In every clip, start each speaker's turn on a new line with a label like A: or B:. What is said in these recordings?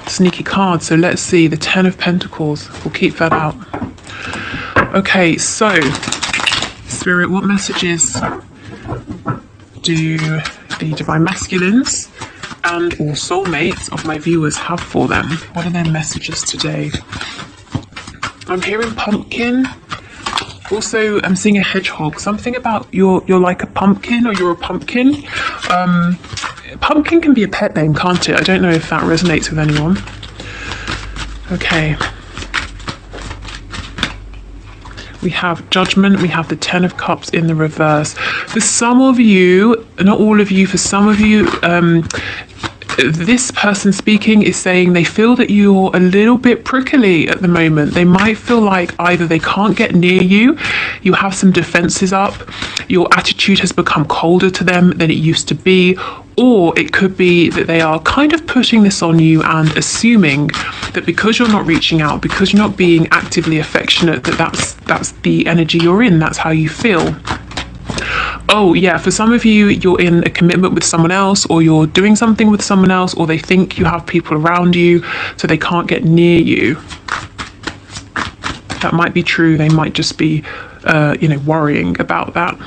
A: sneaky card. So let's see, the Ten of Pentacles. We'll keep that out. Okay, so Spirit, what messages do the Divine Masculines and or soulmates of my viewers have for them? What are their messages today? I'm hearing pumpkin. Also, I'm seeing a hedgehog. Something about you're like a pumpkin, or you're a pumpkin. Pumpkin can be a pet name, can't it? I don't know if that resonates with anyone. Okay. We have Judgment. We have the Ten of Cups in the reverse. For some of you, not all of you, for some of you, this person speaking is saying they feel that you're a little bit prickly at the moment. They might feel like either they can't get near you, you have some defenses up, your attitude has become colder to them than it used to be, or it could be that they are kind of putting this on you and assuming that because you're not reaching out, because you're not being actively affectionate, that's the energy you're in, that's how you feel. Oh yeah, for some of you, you're in a commitment with someone else, or you're doing something with someone else, or they think you have people around you, so they can't get near you. That might be true. They might just be, worrying about that.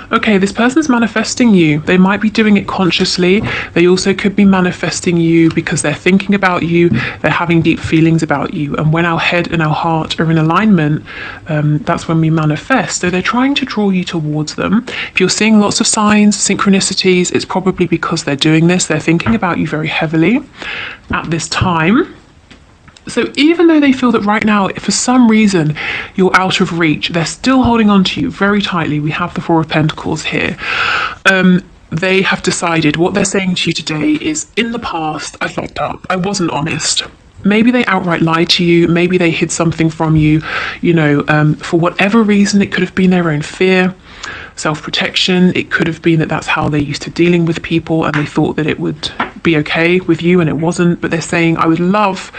A: Okay, this person's manifesting you. They might be doing it consciously. They also could be manifesting you because they're thinking about you. They're having deep feelings about you. And when our head and our heart are in alignment, that's when we manifest. So they're trying to draw you towards them. If you're seeing lots of signs, synchronicities, it's probably because they're doing this. They're thinking about you very heavily at this time. So even though they feel that right now, if for some reason you're out of reach, they're still holding on to you very tightly. We have the Four of Pentacles here. They have decided what they're saying to you today is, in the past, I fucked up. I wasn't honest. Maybe they outright lied to you. Maybe they hid something from you. For whatever reason, it could have been their own fear, self-protection. It could have been that that's how they're used to dealing with people, and they thought that it would be okay with you, and it wasn't. But they're saying, I would love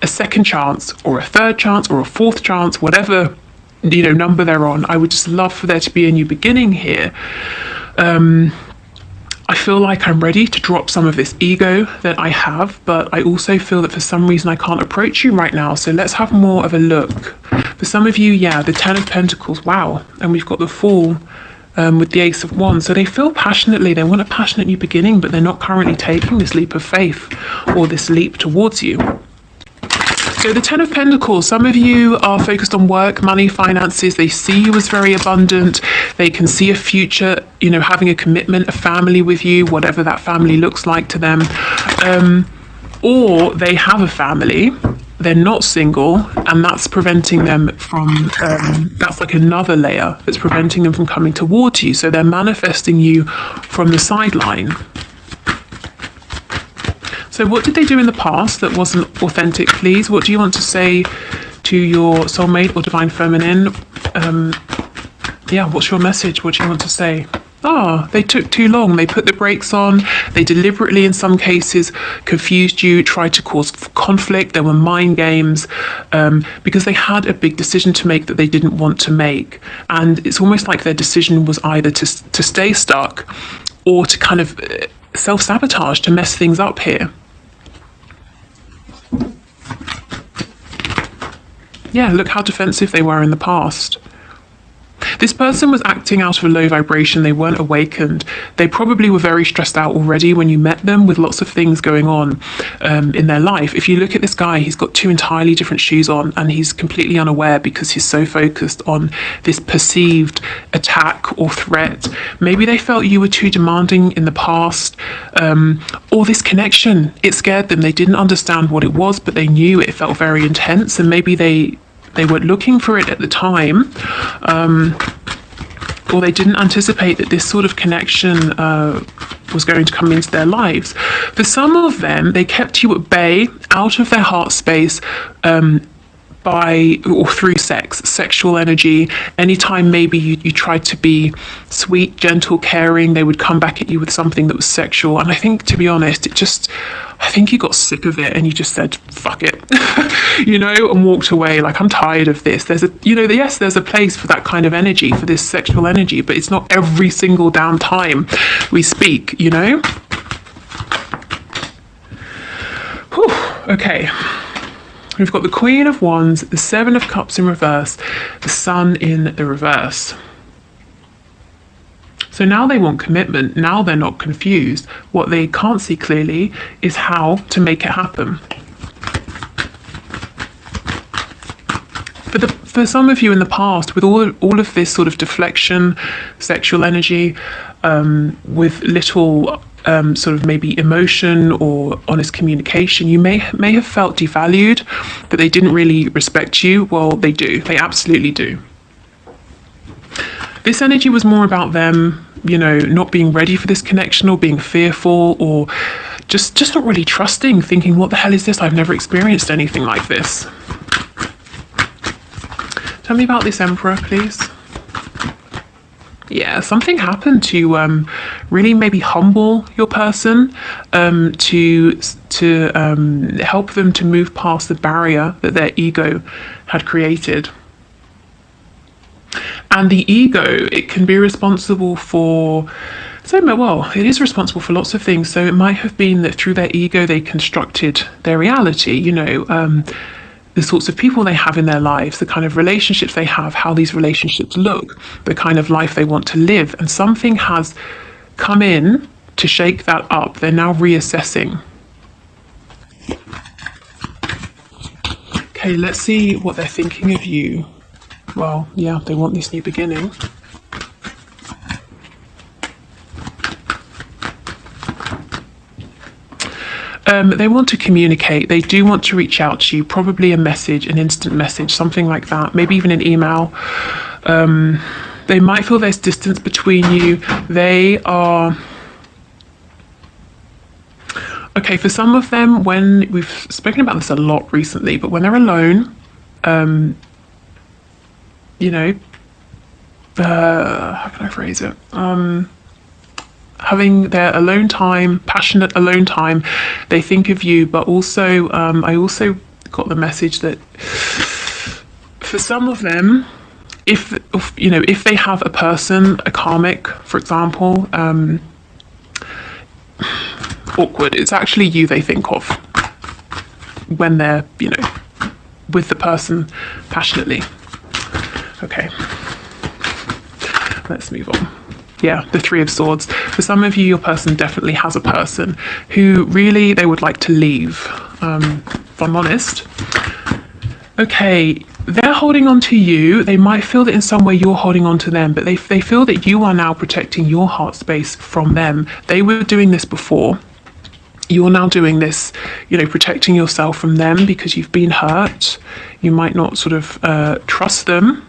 A: a second chance, or a third chance, or a fourth chance, whatever number they're on. I would just love for there to be a new beginning here. I feel like I'm ready to drop some of this ego that I have, but I also feel that for some reason I can't approach you right now. So let's have more of a look. For some of you, yeah, the Ten of Pentacles, wow. And we've got the Fool with the Ace of Wands. So they feel passionately, they want a passionate new beginning, but they're not currently taking this leap of faith or this leap towards you. So the Ten of Pentacles, some of you are focused on work, money, finances. They see you as very abundant. They can see a future, having a commitment, a family with you, whatever that family looks like to them. Or they have a family, they're not single, and that's preventing them from, that's like another layer that's preventing them from coming towards you. So they're manifesting you from the sideline. So what did they do in the past that wasn't authentic, please? What do you want to say to your soulmate or divine feminine? What's your message? What do you want to say? They took too long. They put the brakes on. They deliberately, in some cases, confused you, tried to cause conflict. There were mind games because they had a big decision to make that they didn't want to make. And it's almost like their decision was either to stay stuck or to kind of self-sabotage, to mess things up here. Yeah, look how defensive they were in the past. This person was acting out of a low vibration. They weren't awakened. They probably were very stressed out already when you met them, with lots of things going on in their life. If you look at this guy, he's got two entirely different shoes on, and he's completely unaware because he's so focused on this perceived attack or threat. Maybe they felt you were too demanding in the past, or this connection, it scared them. They didn't understand what it was, but they knew it felt very intense, and maybe they weren't looking for it at the time, or they didn't anticipate that this sort of connection was going to come into their lives. For some of them, they kept you at bay, out of their heart space, by or through sex, sexual energy. Anytime maybe you tried to be sweet, gentle, caring, they would come back at you with something that was sexual. And I think, to be honest, I think you got sick of it and you just said, fuck it, and walked away. Like, I'm tired of this. Yes, there's a place for that kind of energy, for this sexual energy, but it's not every single damn time we speak, Whew. Okay. We've got the Queen of Wands, the Seven of Cups in reverse, the Sun in the reverse. So now they want commitment. Now they're not confused. What they can't see clearly is how to make it happen. For some of you in the past, with all of this sort of deflection, sexual energy, with little sort of maybe emotion or honest communication, you may have felt devalued, that they didn't really respect you. Well, they do. They absolutely do. This energy was more about them, not being ready for this connection, or being fearful, or just not really trusting, thinking, what the hell is this? I've never experienced anything like this. Tell me about this Emperor, please. Yeah, something happened to really maybe humble your person, to help them to move past the barrier that their ego had created. And the ego, it can be responsible for, it is responsible for lots of things. So it might have been that through their ego, they constructed their reality, the sorts of people they have in their lives, the kind of relationships they have, how these relationships look, the kind of life they want to live. And something has come in to shake that up. They're now reassessing. Okay, let's see what they're thinking of you. Well, yeah, they want this new beginning. They want to communicate. They do want to reach out to you, probably a message, an instant message, something like that, maybe even an email. They might feel there's distance between you. They are... Okay, for some of them, when we've spoken about this a lot recently, but when they're alone, how can I phrase it? Having their alone time, passionate alone time, they think of you, but also, I also got the message that for some of them, if they have a person, a karmic, for example, awkward, it's actually you they think of when they're, with the person passionately. Okay, let's move on. Yeah, the Three of Swords. For some of you, your person definitely has a person who really they would like to leave, if I'm honest. Okay, they're holding on to you. They might feel that in some way you're holding on to them, but they feel that you are now protecting your heart space from them. They were doing this before. You're now doing this, protecting yourself from them because you've been hurt. You might not sort of trust them.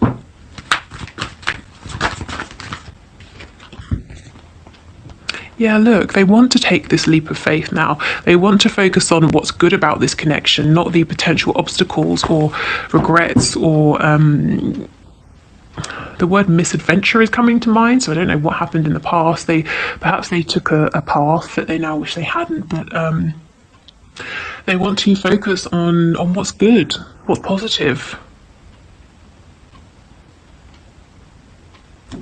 A: Yeah, look, they want to take this leap of faith now. They want to focus on what's good about this connection, not the potential obstacles or regrets or the word misadventure is coming to mind. So I don't know what happened in the past. Perhaps they took a path that they now wish they hadn't, but they want to focus on what's good, what's positive.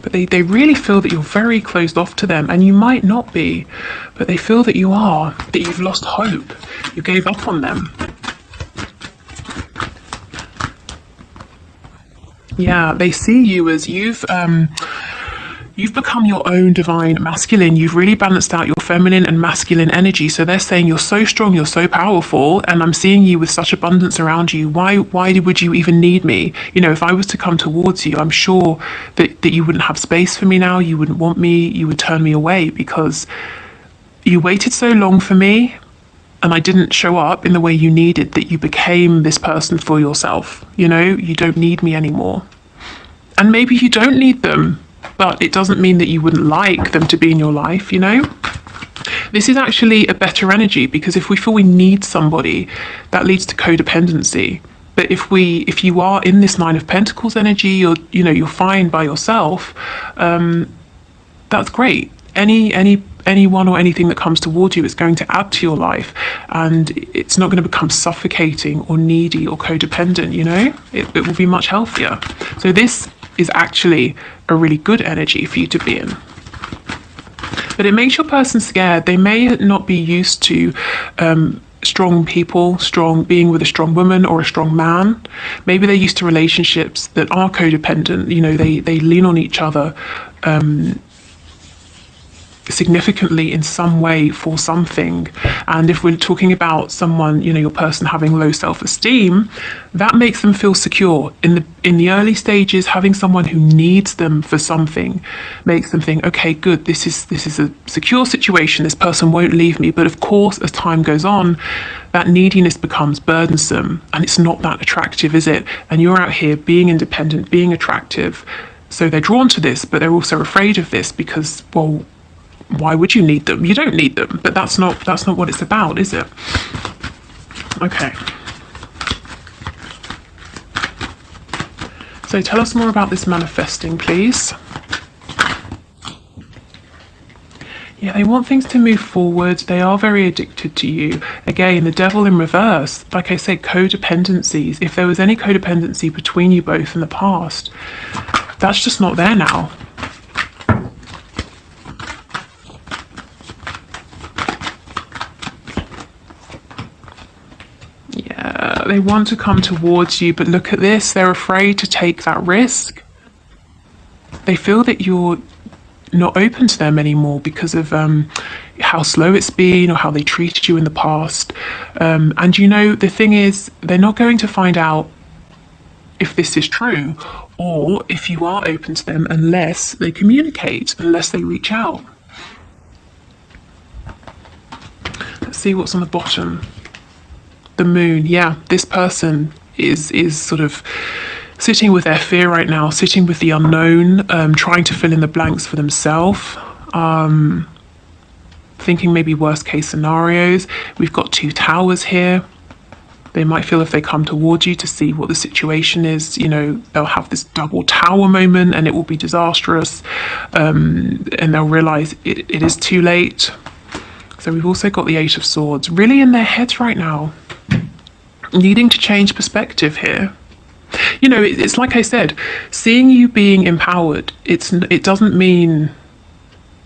A: But they really feel that you're very closed off to them, and you might not be, but they feel that you are, that you've lost hope, you gave up on them. Yeah, they see you as you've become your own divine masculine. You've really balanced out your feminine and masculine energy. So they're saying you're so strong, you're so powerful, and I'm seeing you with such abundance around you. Why would you even need me? If I was to come towards you, I'm sure that you wouldn't have space for me now. You wouldn't want me. You would turn me away because you waited so long for me and I didn't show up in the way you needed, that you became this person for yourself. You don't need me anymore. And maybe you don't need them, but it doesn't mean that you wouldn't like them to be in your life, This is actually a better energy, because if we feel we need somebody, that leads to codependency. But if you are in this Nine of Pentacles energy, or you're fine by yourself, that's great. Anyone or anything that comes towards you is going to add to your life, and it's not going to become suffocating or needy or codependent. It will be much healthier. So this is actually a really good energy for you to be in. But it makes your person scared. They may not be used to strong people, being with a strong woman or a strong man. Maybe they're used to relationships that are codependent. They lean on each other significantly in some way for something. And if we're talking about someone, your person having low self-esteem, that makes them feel secure. In the early stages, having someone who needs them for something makes them think, okay, good, this is a secure situation, this person won't leave me. But of course, as time goes on, that neediness becomes burdensome, and it's not that attractive, is it? And you're out here being independent, being attractive, so they're drawn to this, but they're also afraid of this because, well, why would you need them? You don't need them. But that's not what it's about, is it? Okay. So tell us more about this manifesting, please. Yeah, they want things to move forward. They are very addicted to you. Again, the devil in reverse. Like I said, codependencies. If there was any codependency between you both in the past, that's just not there now. They want to come towards you, but look at this, they're afraid to take that risk. They feel that you're not open to them anymore because of how slow it's been or how they treated you in the past. And the thing is, they're not going to find out if this is true or if you are open to them unless they communicate, unless they reach out. Let's see what's on the bottom. The moon. Yeah, this person is sort of sitting with their fear right now, sitting with the unknown, trying to fill in the blanks for themselves, thinking maybe worst case scenarios. We've got 2 towers here. They might feel if they come towards you to see what the situation is, they'll have this double tower moment and it will be disastrous, and they'll realize it is too late. So we've also got the 8 of Swords, really in their heads right now, needing to change perspective here. It's like I said, seeing you being empowered, it doesn't mean,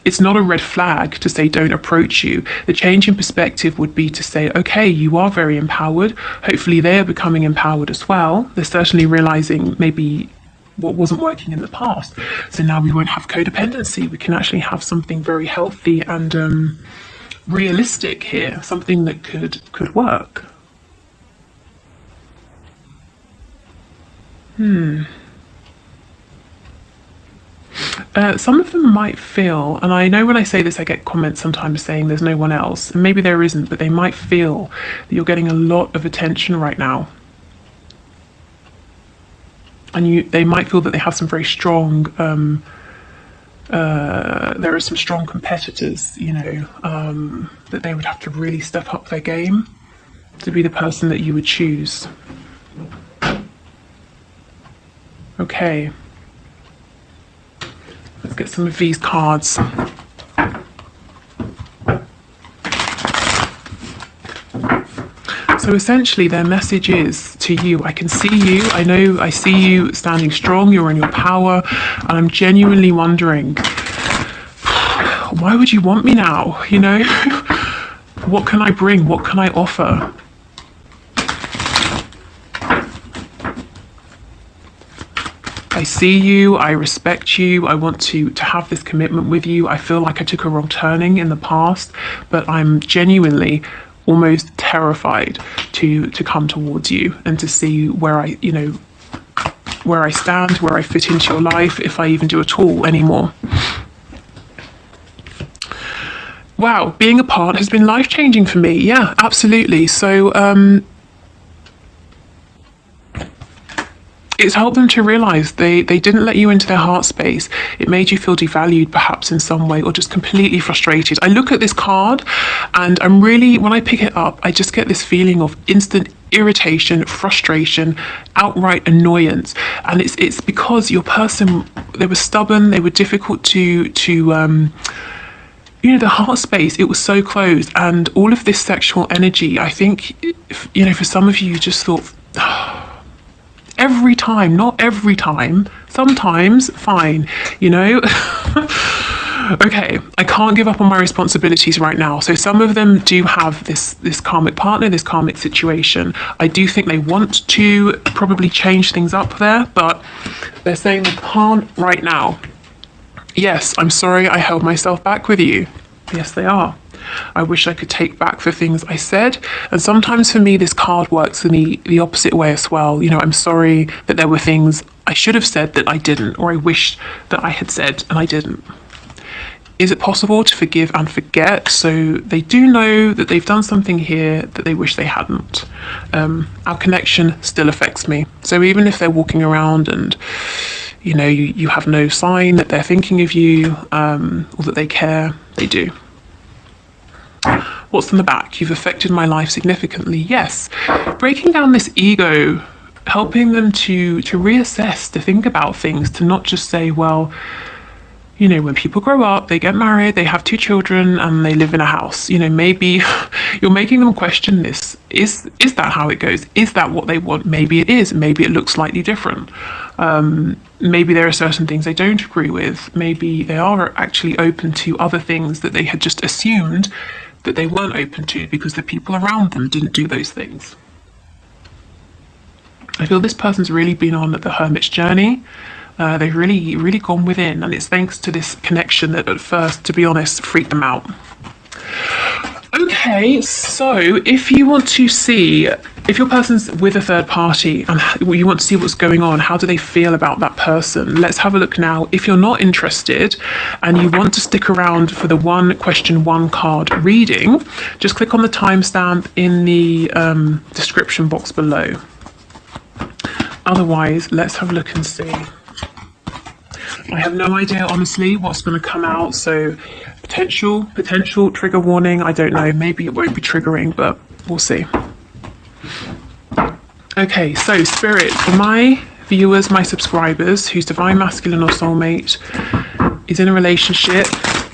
A: it's not a red flag to say don't approach you. The change in perspective would be to say, okay, you are very empowered. Hopefully they are becoming empowered as well. They're certainly realizing maybe what wasn't working in the past. So now we won't have codependency. We can actually have something very healthy and realistic here, something that could work. Some of them might feel, and I know when I say this I get comments sometimes saying there's no one else, and maybe there isn't, but they might feel that you're getting a lot of attention right now. And they might feel that they have some very strong, there are some strong competitors, that they would have to really step up their game to be the person that you would choose. Okay. Let's get some of these cards. So essentially their message is to you, I can see you, I see you standing strong, you're in your power, and I'm genuinely wondering, why would you want me now? What can I bring? What can I offer? I see you, I respect you, I want to have this commitment with you. I feel like I took a wrong turning in the past, but I'm genuinely almost terrified to come towards you and to see where I stand, where I fit into your life, if I even do at all anymore. Wow, being apart has been life-changing for me. Yeah, absolutely. So it's helped them to realize they didn't let you into their heart space. It made you feel devalued perhaps in some way, or just completely frustrated. I look at this card and I'm really, when I pick it up, I just get this feeling of instant irritation, frustration, outright annoyance. And it's because your person, they were stubborn, they were difficult to the heart space, it was so closed. And all of this sexual energy, I think, for some of you just thought, every time, not every time, sometimes, fine, Okay, I can't give up on my responsibilities right now. So some of them do have this karmic partner, this karmic situation. I do think they want to probably change things up there, but they're saying they can't right now. Yes, I'm sorry I held myself back with you. Yes, they are. I wish I could take back the things I said. And sometimes for me, this card works for me the opposite way as well. I'm sorry that there were things I should have said that I didn't, or I wished that I had said and I didn't. Is it possible to forgive and forget? So they do know that they've done something here that they wish they hadn't. Our connection still affects me. So even if they're walking around and you have no sign that they're thinking of you or that they care, they do. What's in the back? You've affected my life significantly. Yes. Breaking down this ego, helping them to reassess, to think about things, to not just say, well, when people grow up, they get married, they have 2 children, and they live in a house. Maybe you're making them question this. Is that how it goes? Is that what they want? Maybe it is. Maybe it looks slightly different. Maybe there are certain things they don't agree with. Maybe they are actually open to other things that they had just assumed that they weren't open to because the people around them didn't do those things. I feel this person's really been on the hermit's journey. They've really gone within, and it's thanks to this connection that at first, to be honest, freaked them out. Okay, so if you want to see, if your person's with a third party and you want to see what's going on, how do they feel about that person? Let's have a look now. If you're not interested and you want to stick around for the 1 question 1 card reading, just click on the timestamp in the description box below. Otherwise, let's have a look and see. I have no idea, honestly, what's going to come out. So potential trigger warning. I don't know. Maybe it won't be triggering, but we'll see. Okay, so Spirit, for my viewers, my subscribers, whose divine masculine or soulmate is in a relationship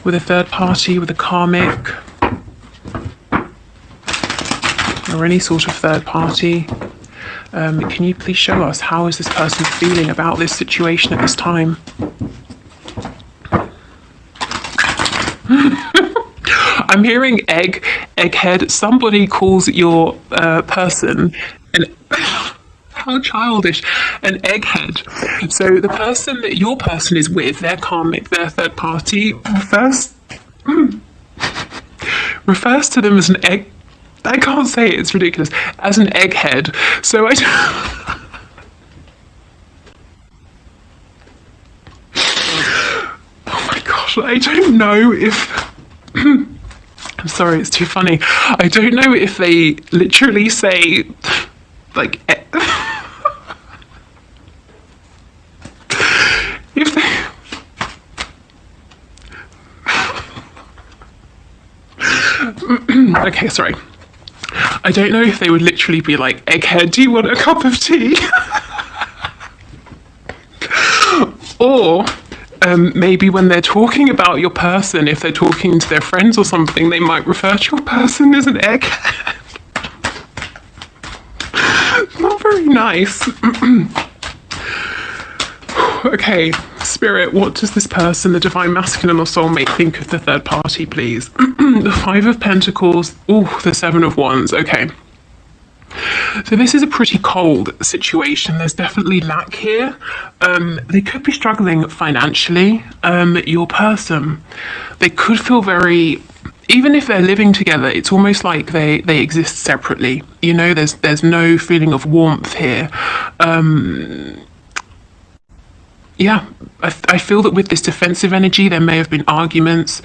A: with a third party, with a karmic, or any sort of third party, can you please show us how is this person feeling about this situation at this time? I'm hearing egghead. Somebody calls your person how childish, an egghead. So the person that your person is with, their karmic, their third party, refers to them as an egg. I can't say it, it's ridiculous. As an egghead. So oh my gosh, I don't know if I'm sorry, it's too funny. I don't know if they literally say like if they okay, sorry. I don't know if they would literally be like, egghead, do you want a cup of tea? Or maybe when they're talking about your person, if they're talking to their friends or something, they might refer to your person as an egghead. Not very nice. Okay, Spirit, what does this person, the divine masculine or soulmate, think of the third party, please? The 5 of Pentacles, the 7 of Wands, okay. So this is a pretty cold situation. There's definitely lack here. They could be struggling financially. Your person, they could feel very, even if they're living together, it's almost like they exist separately. There's no feeling of warmth here. Yeah, I feel that with this defensive energy, there may have been arguments.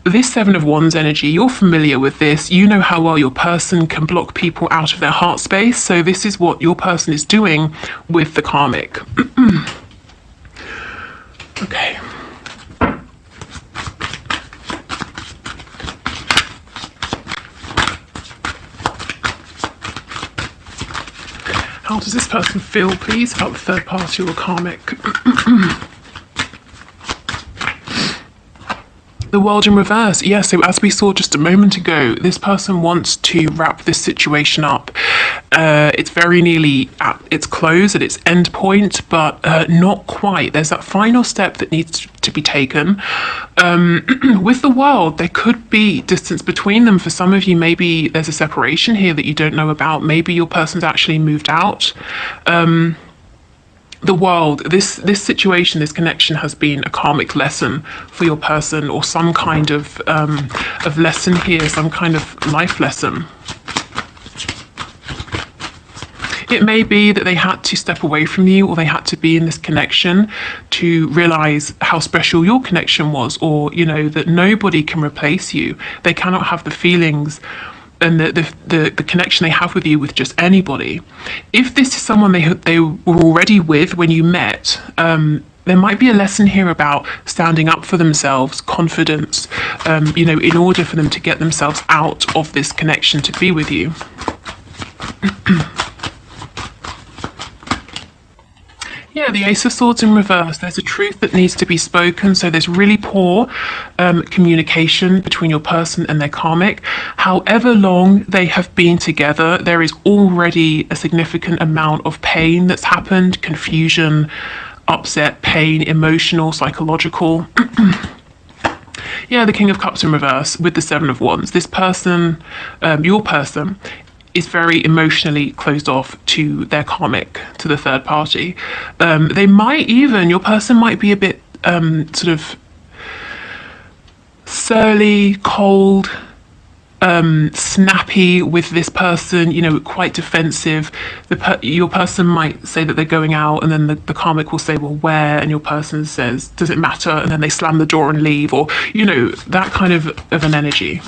A: This 7 of Wands energy, you're familiar with this. You know how well your person can block people out of their heart space. So this is what your person is doing with the karmic. Okay. How does this person feel, please, about the third party or karmic? The World in reverse. Yeah, so as we saw just a moment ago, this person wants to wrap this situation up. It's very nearly at its close, at its end point, but not quite. There's that final step that needs to be taken. With the World, there could be distance between them. For some of you, maybe there's a separation here that you don't know about. Maybe your person's actually moved out. The World, this situation, this connection has been a karmic lesson for your person, or some kind of lesson here, some kind of life lesson. It may be that they had to step away from you, or they had to be in this connection to realize how special your connection was, or, you know, that nobody can replace you. They cannot have the feelings and the connection they have with you with just anybody. If this is someone they were already with when you met, there might be a lesson here about standing up for themselves, confidence, you know, in order for them to get themselves out of this connection to be with you. Yeah, the Ace of Swords in reverse. There's a truth that needs to be spoken. So there's really poor communication between your person and their karmic. However long they have been together, there is already a significant amount of pain that's happened, confusion, upset, pain, emotional, psychological. Yeah, the King of Cups in reverse with the Seven of Wands. This person, your person, is very emotionally closed off to their karmic, to the third party. They might even, your person might be a bit sort of surly, cold, snappy with this person, you know, quite defensive. Your person might say that they're going out, and then the karmic will say, well, where? And your person says, does it matter? And then they slam the door and leave, or, you know, that kind of an energy.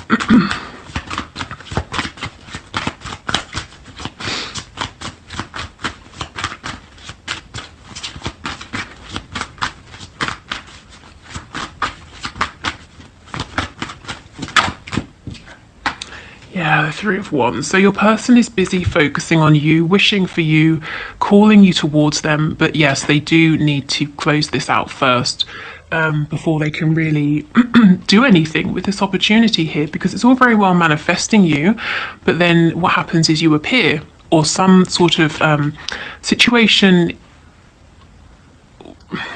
A: Yeah, the Three of Wands. So your person is busy focusing on you, wishing for you, calling you towards them. But yes, they do need to close this out first before they can really do anything with this opportunity here, because it's all very well manifesting you. But then what happens is you appear, or some sort of situation.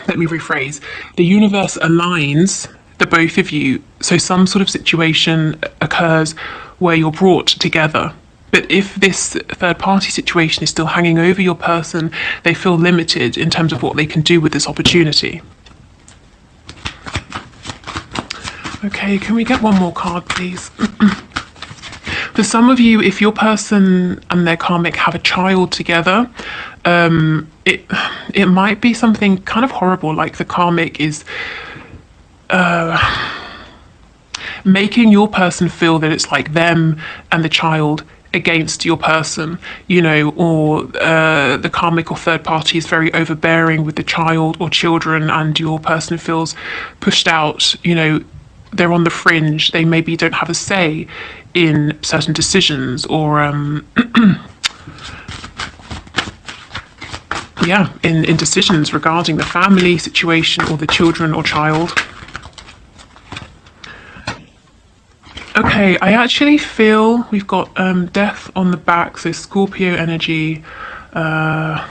A: Let me rephrase. The universe aligns the both of you. So some sort of situation occurs where you're brought together. But if this third party situation is still hanging over your person, they feel limited in terms of what they can do with this opportunity. Okay, can we get one more card, please? For some of you, if your person and their karmic have a child together, it might be something kind of horrible, like the karmic is making your person feel that it's like them and the child against your person, you know, or the karmic or third party is very overbearing with the child or children, and your person feels pushed out, you know, they're on the fringe, they maybe don't have a say in certain decisions, or yeah, in decisions regarding the family situation or the children or child. Okay, I actually feel we've got death on the back, so Scorpio energy. Yeah.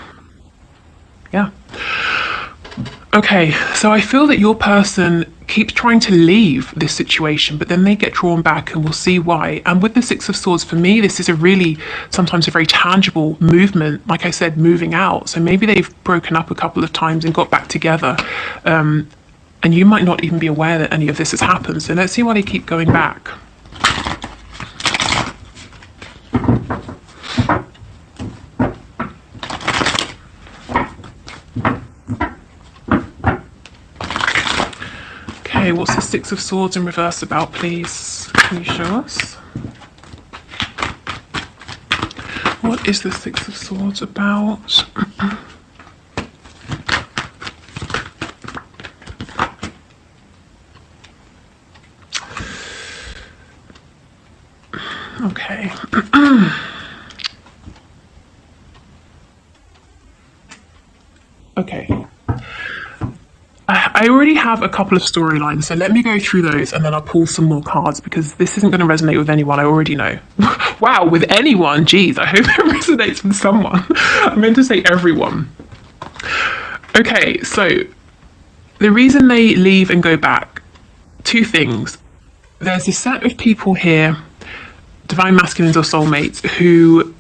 A: Okay, so I feel that your person keeps trying to leave this situation, but then they get drawn back, and we'll see why. And with the Six of Swords, for me, this is a really, sometimes a very tangible movement, like I said, moving out. So maybe they've broken up a couple of times and got back together. And you might not even be aware that any of this has happened. So let's see why they keep going back. Okay, what's the Six of Swords in reverse about, please? Can you show us? What is the Six of Swords about? Okay. I already have a couple of storylines, so let me go through those and then I'll pull some more cards because this isn't going to resonate with anyone, I already know. Wow, with anyone? Geez, I hope it resonates with someone. I meant to say everyone. Okay, so the reason they leave and go back, two things. There's a set of people here, divine masculines or soulmates, who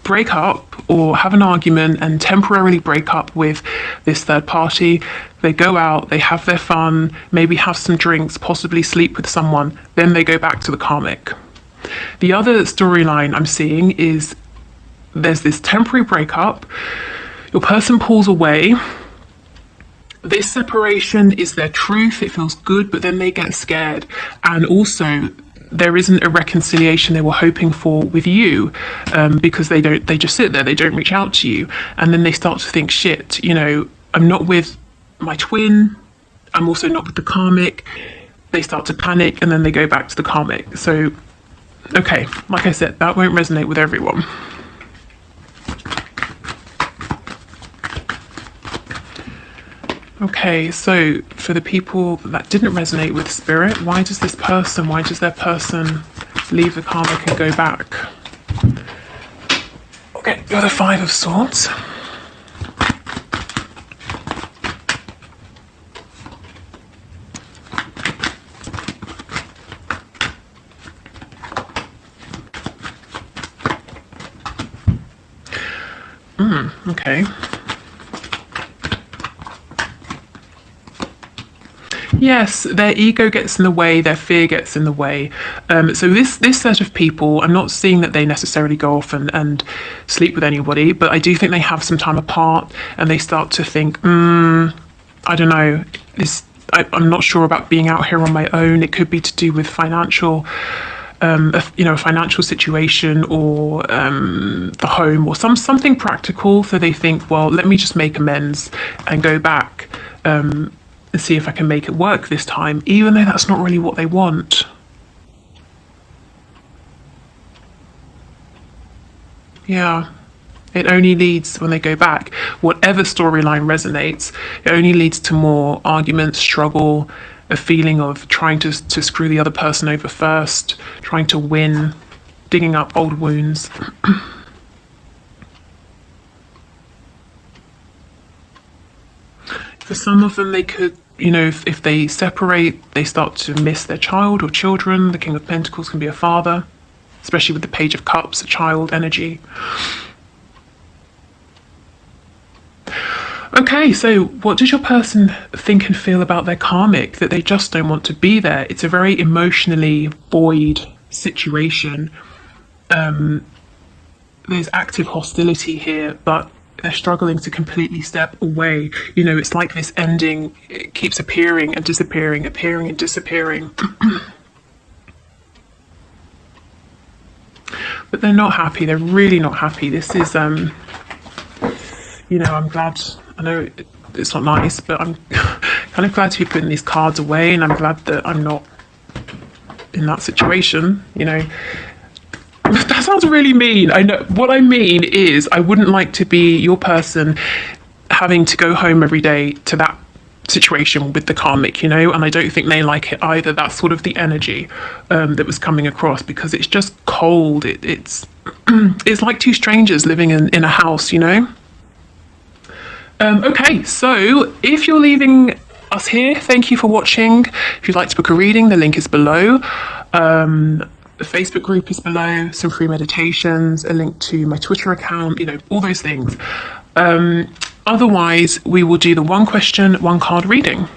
A: break up or have an argument and temporarily break up with this third party. They go out, they have their fun, maybe have some drinks, possibly sleep with someone, then they go back to the karmic. The other storyline I'm seeing is there's this temporary breakup, your person pulls away, this separation is their truth, it feels good, but then they get scared, and also there isn't a reconciliation they were hoping for with you, because they just sit there, they don't reach out to you, and then they start to think, shit, you know, I'm not with my twin, I'm also not with the karmic. They start to panic and then they go back to the karmic. So okay, like I said, that won't resonate with everyone. Okay, so for the people that didn't resonate with spirit, why does their person leave the karmic and go back? Okay, got a Five of Swords. Okay. Yes, their ego gets in the way, their fear gets in the way. So this set of people, I'm not seeing that they necessarily go off and sleep with anybody, but I do think they have some time apart and they start to think, I don't know, I'm not sure about being out here on my own. It could be to do with financial, a financial situation or the home or something practical. So they think, well, let me just make amends and go back and see if I can make it work this time, even though that's not really what they want. Yeah, it only leads, when they go back, whatever storyline resonates, it only leads to more arguments, struggle, a feeling of trying to screw the other person over first, trying to win, digging up old wounds. For some of them, they could, if they separate, they start to miss their child or children. The King of Pentacles can be a father, especially with the Page of Cups, a child energy. Okay, so what does your person think and feel about their karmic? That they just don't want to be there. It's a very emotionally void situation. There's active hostility here, but they're struggling to completely step away. It's like this ending, it keeps appearing and disappearing, appearing and disappearing. But they're not happy. They're really not happy. This is, I'm glad, I know it's not nice, but I'm kind of glad to be putting these cards away, and I'm glad that I'm not in that situation, That sounds really mean. I know. What I mean is I wouldn't like to be your person having to go home every day to that situation with the karmic, and I don't think they like it either. That's sort of the energy that was coming across, because it's just cold. It's it's like two strangers living in a house, Okay, so if you're leaving us here, thank you for watching. If you'd like to book a reading, the link is below. The Facebook group is below, some free meditations, a link to my Twitter account, all those things. Otherwise, we will do the one question, one card reading.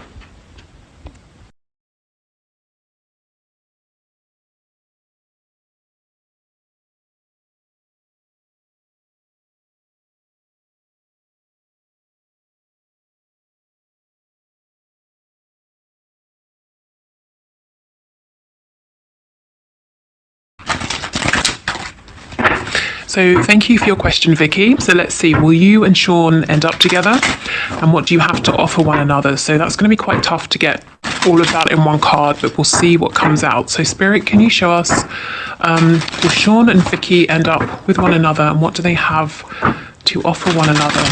A: So thank you for your question, Vicky. So let's see, will you and Sean end up together? And what do you have to offer one another? So that's going to be quite tough to get all of that in one card, but we'll see what comes out. So Spirit, can you show us, will Sean and Vicky end up with one another, and what do they have to offer one another?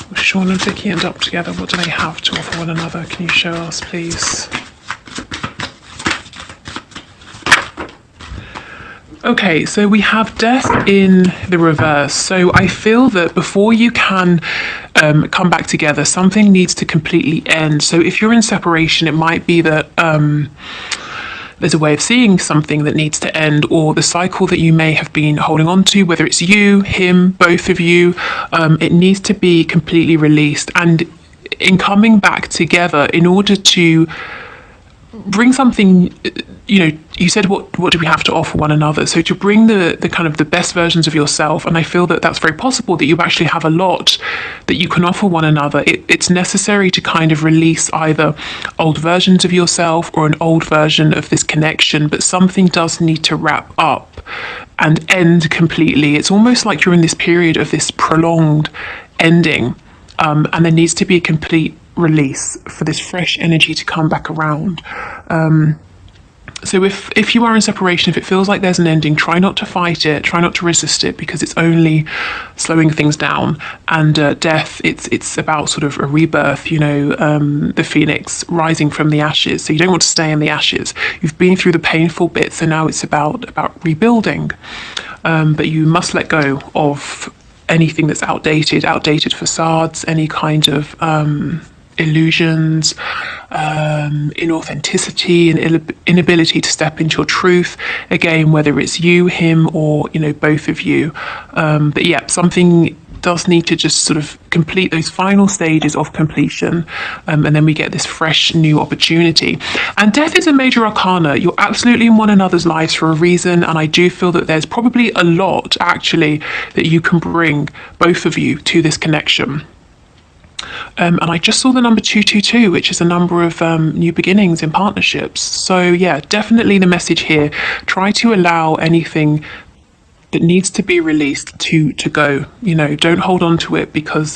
A: Will Sean and Vicky end up together? What do they have to offer one another? Can you show us, please? Okay, so we have death in the reverse. So I feel that before you can come back together, something needs to completely end. So if you're in separation, it might be that there's a way of seeing something that needs to end, or the cycle that you may have been holding on to, whether it's you, him, both of you, it needs to be completely released. And in coming back together, in order to bring something, you know, you said what do we have to offer one another? So to bring the kind of the best versions of yourself, and I feel that that's very possible, that you actually have a lot that you can offer one another. It's necessary to kind of release either old versions of yourself or an old version of this connection, but something does need to wrap up and end completely. It's almost like you're in this period of this prolonged ending, and there needs to be a complete release for this fresh energy to come back around. So if you are in separation, if it feels like there's an ending, try not to fight it, try not to resist it, because it's only slowing things down. And death, it's about sort of a rebirth, you know, the phoenix rising from the ashes. So you don't want to stay in the ashes. You've been through the painful bit, so now it's about rebuilding. But you must let go of anything that's outdated facades, any kind of illusions, inauthenticity, and inability to step into your truth. Again, whether it's you, him, or, you know, both of you. But yeah, something does need to just sort of complete those final stages of completion, and then we get this fresh new opportunity. And death is a major arcana. You're absolutely in one another's lives for a reason, and I do feel that there's probably a lot actually that you can bring, both of you, to this connection. And I just saw the number 222, which is a number of new beginnings in partnerships. So yeah, definitely the message here, try to allow anything that needs to be released to go. You know, don't hold on to it, because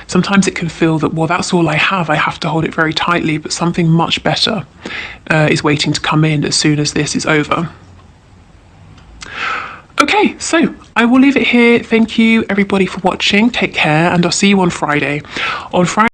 A: sometimes it can feel that, well, that's all I have to hold it very tightly, but something much better is waiting to come in as soon as this is over. Okay, so I will leave it here. Thank you everybody for watching. Take care, and I'll see you on Friday. On Friday